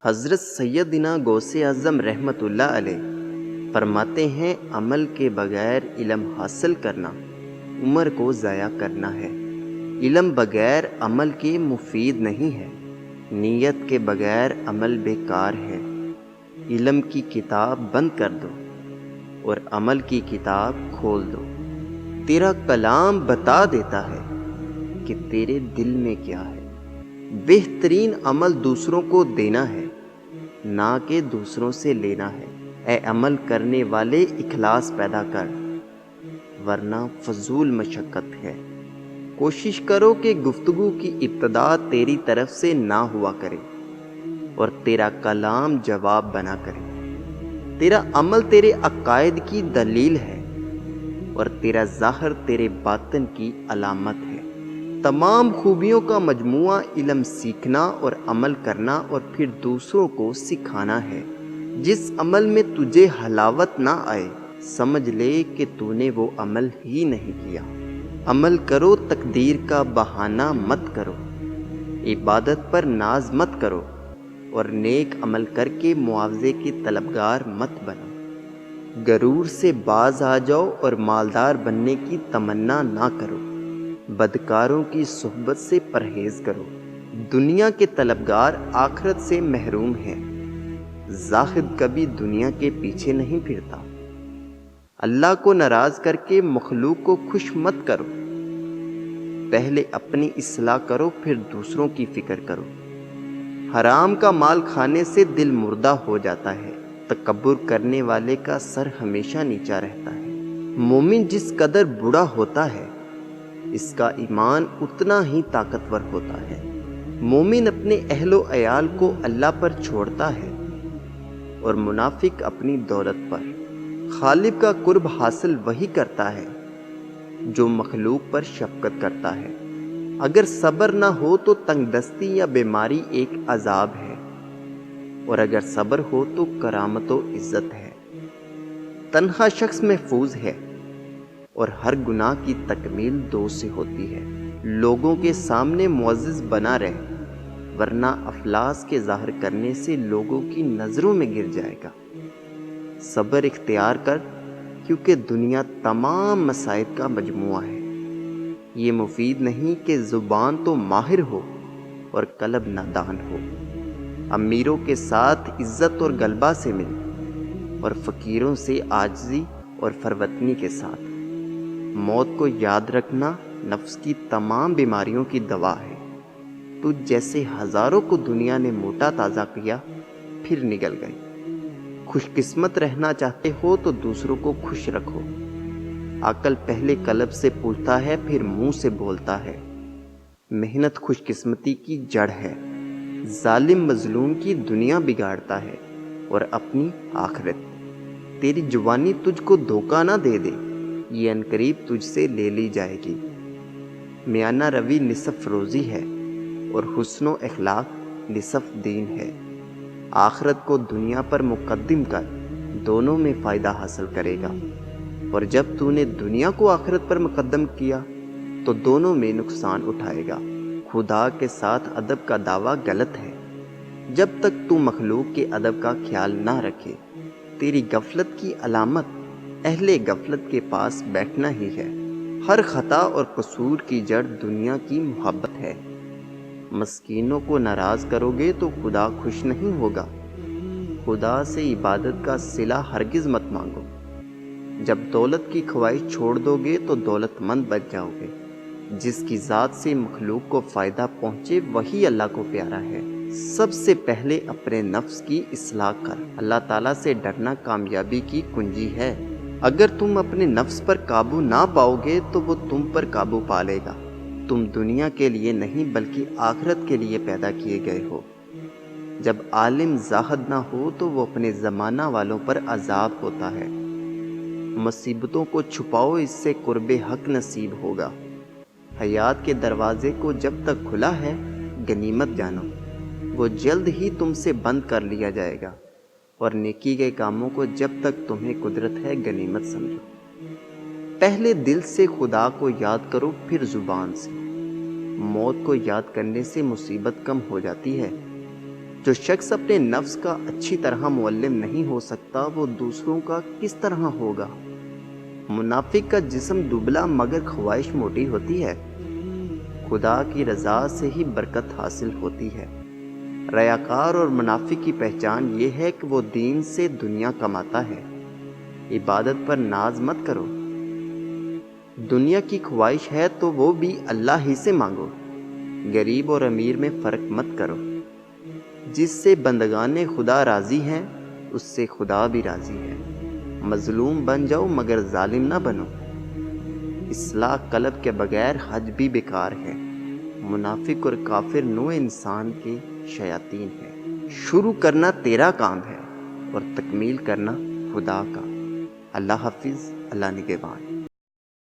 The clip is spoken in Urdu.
حضرت سیدنا غوث اعظم رحمۃ اللہ علیہ فرماتے ہیں، عمل کے بغیر علم حاصل کرنا عمر کو ضائع کرنا ہے۔ علم بغیر عمل کے مفید نہیں ہے، نیت کے بغیر عمل بیکار ہے۔ علم کی کتاب بند کر دو اور عمل کی کتاب کھول دو۔ تیرا کلام بتا دیتا ہے کہ تیرے دل میں کیا ہے۔ بہترین عمل دوسروں کو دینا ہے، نہ کہ دوسروں سے لینا ہے۔ اے عمل کرنے والے، اخلاص پیدا کر، ورنہ فضول مشقت ہے۔ کوشش کرو کہ گفتگو کی ابتدا تیری طرف سے نہ ہوا کرے اور تیرا کلام جواب بنا کرے۔ تیرا عمل تیرے عقائد کی دلیل ہے اور تیرا ظاہر تیرے باطن کی علامت ہے۔ تمام خوبیوں کا مجموعہ علم سیکھنا اور عمل کرنا اور پھر دوسروں کو سکھانا ہے۔ جس عمل میں تجھے حلاوت نہ آئے، سمجھ لے کہ تو نے وہ عمل ہی نہیں کیا۔ عمل کرو، تقدیر کا بہانہ مت کرو، عبادت پر ناز مت کرو اور نیک عمل کر کے معاوضے کے طلبگار مت بنو۔ غرور سے باز آ جاؤ اور مالدار بننے کی تمنا نہ کرو۔ بدکاروں کی صحبت سے پرہیز کرو۔ دنیا کے طلبگار آخرت سے محروم ہیں۔ زاہد کبھی دنیا کے پیچھے نہیں پھرتا۔ اللہ کو ناراض کر کے مخلوق کو خوش مت کرو۔ پہلے اپنی اصلاح کرو، پھر دوسروں کی فکر کرو۔ حرام کا مال کھانے سے دل مردہ ہو جاتا ہے۔ تکبر کرنے والے کا سر ہمیشہ نیچا رہتا ہے۔ مومن جس قدر بڑا ہوتا ہے، اس کا ایمان اتنا ہی طاقتور ہوتا ہے۔ مومن اپنے اہل و عیال کو اللہ پر چھوڑتا ہے اور منافق اپنی دولت پر۔ خالق کا قرب حاصل وہی کرتا ہے جو مخلوق پر شفقت کرتا ہے۔ اگر صبر نہ ہو تو تنگ دستی یا بیماری ایک عذاب ہے، اور اگر صبر ہو تو کرامت و عزت ہے۔ تنہا شخص محفوظ ہے اور ہر گناہ کی تکمیل دو سے ہوتی ہے۔ لوگوں کے سامنے معزز بنا رہے، ورنہ افلاس کے ظاہر کرنے سے لوگوں کی نظروں میں گر جائے گا۔ صبر اختیار کر، کیونکہ دنیا تمام مصائب کا مجموعہ ہے۔ یہ مفید نہیں کہ زبان تو ماہر ہو اور قلب نادان ہو۔ امیروں کے ساتھ عزت اور غلبہ سے مل، اور فقیروں سے عاجزی اور فروتنی کے ساتھ۔ موت کو یاد رکھنا نفس کی تمام بیماریوں کی دوا ہے۔ تجھ جیسے ہزاروں کو دنیا نے موٹا تازہ کیا، پھر نگل گئی۔ خوش قسمت رہنا چاہتے ہو تو دوسروں کو خوش رکھو۔ عقل پہلے قلب سے پوچھتا ہے، پھر منہ سے بولتا ہے۔ محنت خوش قسمتی کی جڑ ہے۔ ظالم مظلوم کی دنیا بگاڑتا ہے اور اپنی آخرت۔ تیری جوانی تجھ کو دھوکہ نہ دے دے، یہ عنقریب تجھ سے لے لی جائے گی۔ میانہ روی نصف روزی ہے اور حسن و اخلاق نصف دین ہے۔ آخرت کو دنیا پر مقدم کر، دونوں میں فائدہ حاصل کرے گا، اور جب تو نے دنیا کو آخرت پر مقدم کیا تو دونوں میں نقصان اٹھائے گا۔ خدا کے ساتھ ادب کا دعویٰ غلط ہے جب تک تو مخلوق کے ادب کا خیال نہ رکھے۔ تیری غفلت کی علامت اہل غفلت کے پاس بیٹھنا ہی ہے۔ ہر خطا اور قصور کی جڑ دنیا کی محبت ہے۔ مسکینوں کو ناراض کرو گے تو خدا خوش نہیں ہوگا۔ خدا سے عبادت کا صلہ ہرگز مت مانگو۔ جب دولت کی خواہش چھوڑ دو گے تو دولت مند بن جاؤ گے۔ جس کی ذات سے مخلوق کو فائدہ پہنچے وہی اللہ کو پیارا ہے۔ سب سے پہلے اپنے نفس کی اصلاح کر۔ اللہ تعالیٰ سے ڈرنا کامیابی کی کنجی ہے۔ اگر تم اپنے نفس پر قابو نہ پاؤ گے تو وہ تم پر قابو پا لے گا۔ تم دنیا کے لیے نہیں بلکہ آخرت کے لیے پیدا کیے گئے ہو۔ جب عالم زاہد نہ ہو تو وہ اپنے زمانہ والوں پر عذاب ہوتا ہے۔ مصیبتوں کو چھپاؤ، اس سے قرب حق نصیب ہوگا۔ حیات کے دروازے کو جب تک کھلا ہے غنیمت جانو، وہ جلد ہی تم سے بند کر لیا جائے گا، اور نیکی کے کاموں کو جب تک تمہیں قدرت ہے غنیمت سمجھو۔ پہلے دل سے خدا کو یاد کرو، پھر زبان سے۔ موت کو یاد کرنے سے مصیبت کم ہو جاتی ہے۔ جو شخص اپنے نفس کا اچھی طرح معلم نہیں ہو سکتا وہ دوسروں کا کس طرح ہوگا؟ منافق کا جسم دبلا مگر خواہش موٹی ہوتی ہے۔ خدا کی رضا سے ہی برکت حاصل ہوتی ہے۔ ریاکار اور منافق کی پہچان یہ ہے کہ وہ دین سے دنیا کماتا ہے۔ عبادت پر ناز مت کرو۔ دنیا کی خواہش ہے تو وہ بھی اللہ ہی سے مانگو۔ غریب اور امیر میں فرق مت کرو۔ جس سے بندگان خدا راضی ہیں اس سے خدا بھی راضی ہے۔ مظلوم بن جاؤ مگر ظالم نہ بنو۔ اصلاح قلب کے بغیر حج بھی بیکار ہے۔ منافق اور کافر نوع انسان کے شیاطین ہیں۔ شروع کرنا تیرا کام ہے اور تکمیل کرنا خدا کا۔ اللہ حافظ، اللہ نگہبان۔